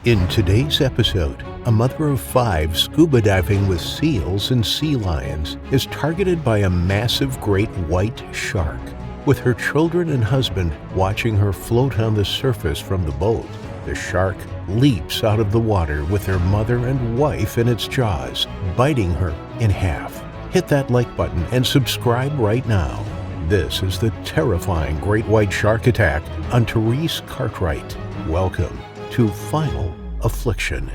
In today's episode, a mother of 5 scuba diving with seals and sea lions is targeted by a massive great white shark. With her children and husband watching her float on the surface from the boat, the shark leaps out of the water with her mother and wife in its jaws, biting her in half. Hit that like button and subscribe right now. This is the terrifying great white shark attack on Therese Cartwright. Welcome to Final Affliction.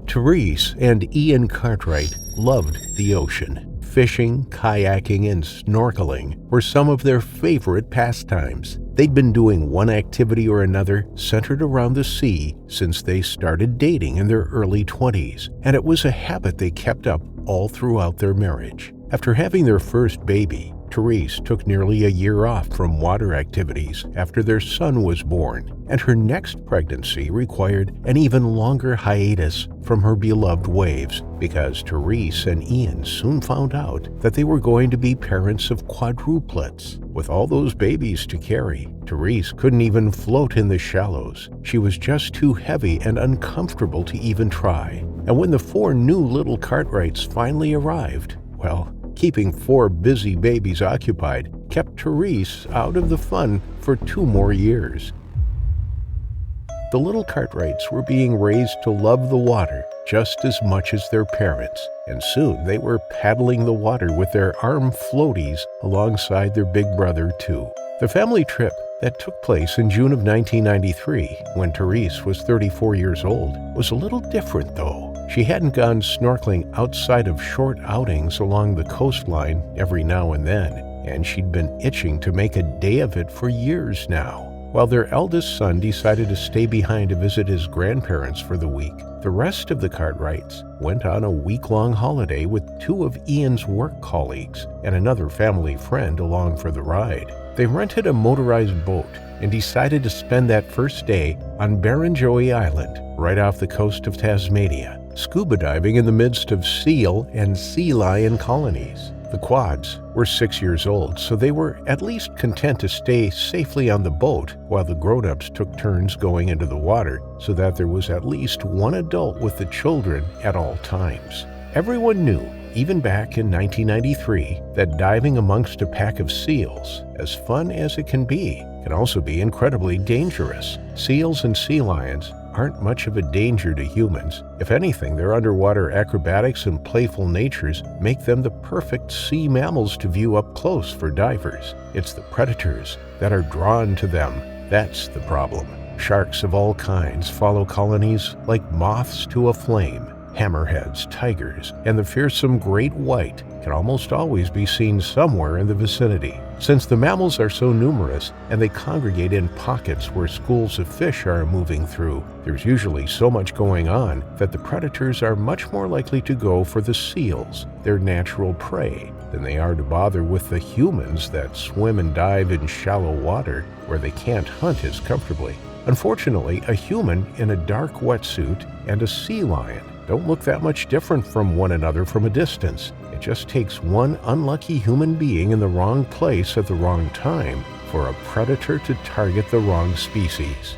Therese and Ian Cartwright loved the ocean. Fishing, kayaking, and snorkeling were some of their favorite pastimes. They'd been doing one activity or another centered around the sea since they started dating in their early 20s, and it was a habit they kept up all throughout their marriage. After having their first baby, Therese took nearly a year off from water activities after their son was born, and her next pregnancy required an even longer hiatus from her beloved waves because Therese and Ian soon found out that they were going to be parents of quadruplets. With all those babies to carry, Therese couldn't even float in the shallows. She was just too heavy and uncomfortable to even try. And when the 4 new little Cartwrights finally arrived, well, keeping 4 busy babies occupied kept Therese out of the fun for 2 more years. The little Cartwrights were being raised to love the water just as much as their parents, and soon they were paddling the water with their arm floaties alongside their big brother too. The family trip that took place in June of 1993, when Therese was 34 years old, was a little different though. She hadn't gone snorkeling outside of short outings along the coastline every now and then, and she'd been itching to make a day of it for years now. While their eldest son decided to stay behind to visit his grandparents for the week, the rest of the Cartwrights went on a week-long holiday with 2 of Ian's work colleagues and another family friend along for the ride. They rented a motorized boat and decided to spend that first day on Barrenjoey Island, right off the coast of Tasmania, scuba diving in the midst of seal and sea lion colonies. The quads were 6 years old, so they were at least content to stay safely on the boat while the grown-ups took turns going into the water so that there was at least one adult with the children at all times. Everyone knew, even back in 1993, that diving amongst a pack of seals, as fun as it can also be incredibly dangerous. Seals and sea lions aren't much of a danger to humans. If anything, their underwater acrobatics and playful natures make them the perfect sea mammals to view up close for divers. It's the predators that are drawn to them. That's the problem. Sharks of all kinds follow colonies like moths to a flame. Hammerheads, tigers, and the fearsome great white can almost always be seen somewhere in the vicinity. Since the mammals are so numerous and they congregate in pockets where schools of fish are moving through, there's usually so much going on that the predators are much more likely to go for the seals, their natural prey, than they are to bother with the humans that swim and dive in shallow water where they can't hunt as comfortably. Unfortunately, a human in a dark wetsuit and a sea lion don't look that much different from one another from a distance. It just takes one unlucky human being in the wrong place at the wrong time for a predator to target the wrong species.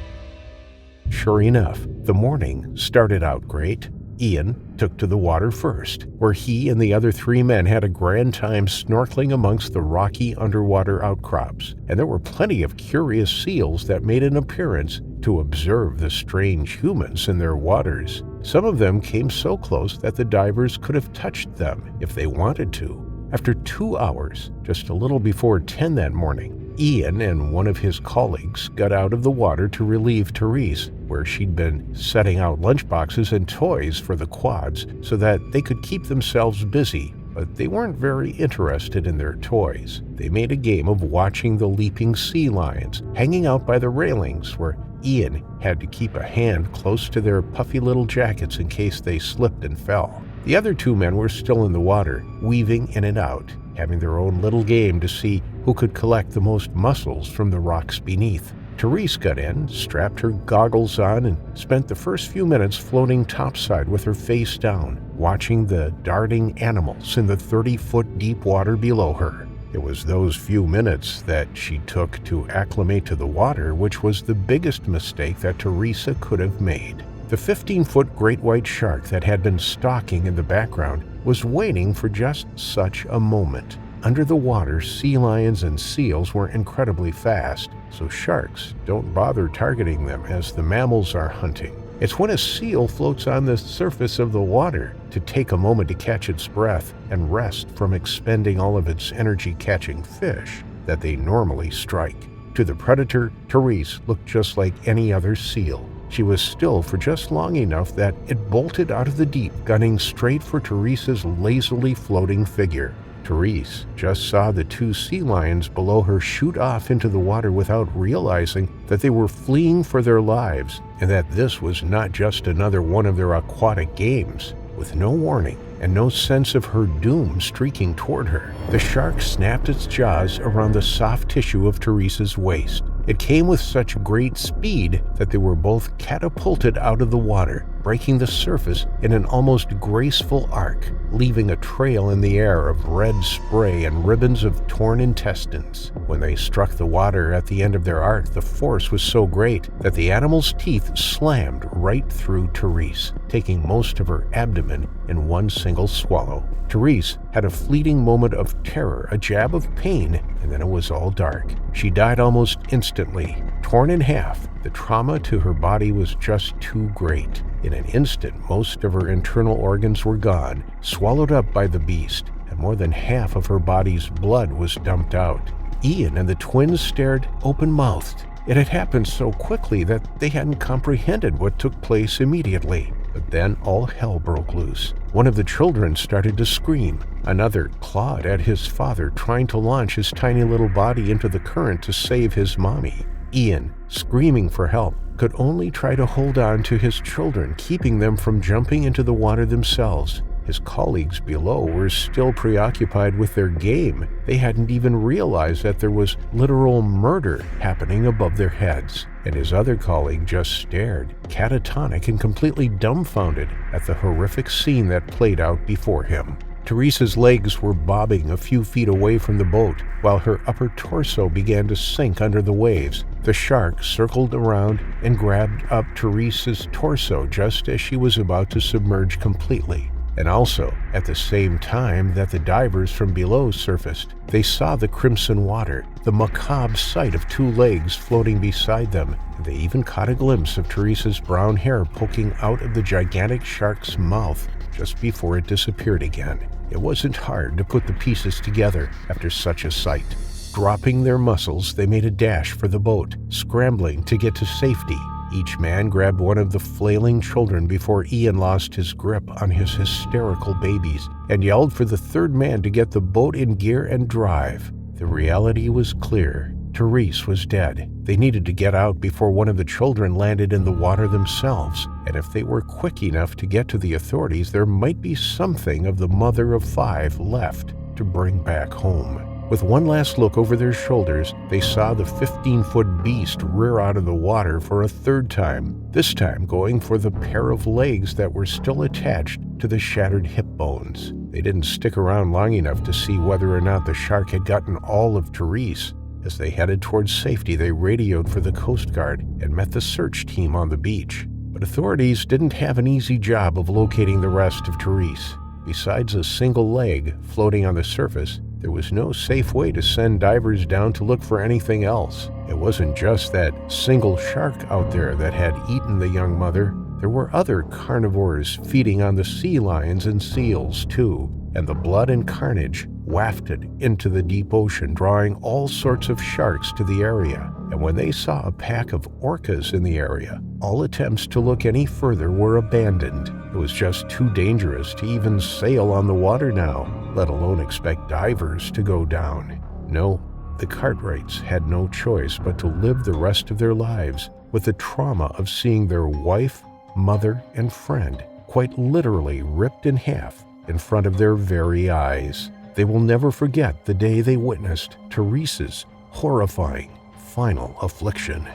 Sure enough, the morning started out great. Ian took to the water first, where he and the other 3 men had a grand time snorkeling amongst the rocky underwater outcrops, and there were plenty of curious seals that made an appearance to observe the strange humans in their waters. Some of them came so close that the divers could have touched them if they wanted to. After 2 hours, just a little before 10 that morning, Ian and one of his colleagues got out of the water to relieve Therese, where she'd been setting out lunchboxes and toys for the quads so that they could keep themselves busy, but they weren't very interested in their toys. They made a game of watching the leaping sea lions, hanging out by the railings where Ian had to keep a hand close to their puffy little jackets in case they slipped and fell. The other 2 men were still in the water, weaving in and out, having their own little game to see who could collect the most mussels from the rocks beneath. Therese got in, strapped her goggles on, and spent the first few minutes floating topside with her face down, watching the darting animals in the 30-foot deep water below her. It was those few minutes that she took to acclimate to the water which was the biggest mistake that Theresa could have made. The 15-foot great white shark that had been stalking in the background was waiting for just such a moment. Under the water, sea lions and seals were incredibly fast, so sharks don't bother targeting them as the mammals are hunting. It's when a seal floats on the surface of the water to take a moment to catch its breath and rest from expending all of its energy catching fish that they normally strike. To the predator, Therese looked just like any other seal. She was still for just long enough that it bolted out of the deep, gunning straight for Therese's lazily floating figure. Therese just saw the two sea lions below her shoot off into the water without realizing that they were fleeing for their lives and that this was not just another one of their aquatic games. With no warning and no sense of her doom streaking toward her, the shark snapped its jaws around the soft tissue of Therese's waist. It came with such great speed that they were both catapulted out of the water, breaking the surface in an almost graceful arc, leaving a trail in the air of red spray and ribbons of torn intestines. When they struck the water at the end of their arc, the force was so great that the animal's teeth slammed right through Therese, taking most of her abdomen in one single swallow. Therese had a fleeting moment of terror, a jab of pain, and then it was all dark. She died almost instantly. Torn in half, the trauma to her body was just too great. In an instant, most of her internal organs were gone, swallowed up by the beast, and more than half of her body's blood was dumped out. Ian and the twins stared open-mouthed. It had happened so quickly that they hadn't comprehended what took place immediately. But then all hell broke loose. One of the children started to scream. Another clawed at his father, trying to launch his tiny little body into the current to save his mommy. Ian, screaming for help, could only try to hold on to his children, keeping them from jumping into the water themselves. His colleagues below were still preoccupied with their game. They hadn't even realized that there was literal murder happening above their heads. And his other colleague just stared, catatonic and completely dumbfounded at the horrific scene that played out before him. Therese's legs were bobbing a few feet away from the boat, while her upper torso began to sink under the waves. The shark circled around and grabbed up Therese's torso just as she was about to submerge completely. And also, at the same time that the divers from below surfaced, they saw the crimson water, the macabre sight of two legs floating beside them, and they even caught a glimpse of Therese's brown hair poking out of the gigantic shark's mouth just before it disappeared again. It wasn't hard to put the pieces together after such a sight. Dropping their muscles, they made a dash for the boat, scrambling to get to safety. Each man grabbed one of the flailing children before Ian lost his grip on his hysterical babies and yelled for the third man to get the boat in gear and drive. The reality was clear. Therese was dead. They needed to get out before one of the children landed in the water themselves, and if they were quick enough to get to the authorities, there might be something of the mother of 5 left to bring back home. With one last look over their shoulders, they saw the 15-foot beast rear out of the water for a third time, this time going for the pair of legs that were still attached to the shattered hip bones. They didn't stick around long enough to see whether or not the shark had gotten all of Therese. As they headed towards safety, they radioed for the Coast Guard and met the search team on the beach. But authorities didn't have an easy job of locating the rest of Therese. Besides a single leg floating on the surface, there was no safe way to send divers down to look for anything else. It wasn't just that single shark out there that had eaten the young mother. There were other carnivores feeding on the sea lions and seals too, and the blood and carnage wafted into the deep ocean, drawing all sorts of sharks to the area. And when they saw a pack of orcas in the area, all attempts to look any further were abandoned. It was just too dangerous to even sail on the water now, let alone expect divers to go down. No, the Cartwrights had no choice but to live the rest of their lives with the trauma of seeing their wife, mother, and friend quite literally ripped in half in front of their very eyes. They will never forget the day they witnessed Therese's horrifying final affliction.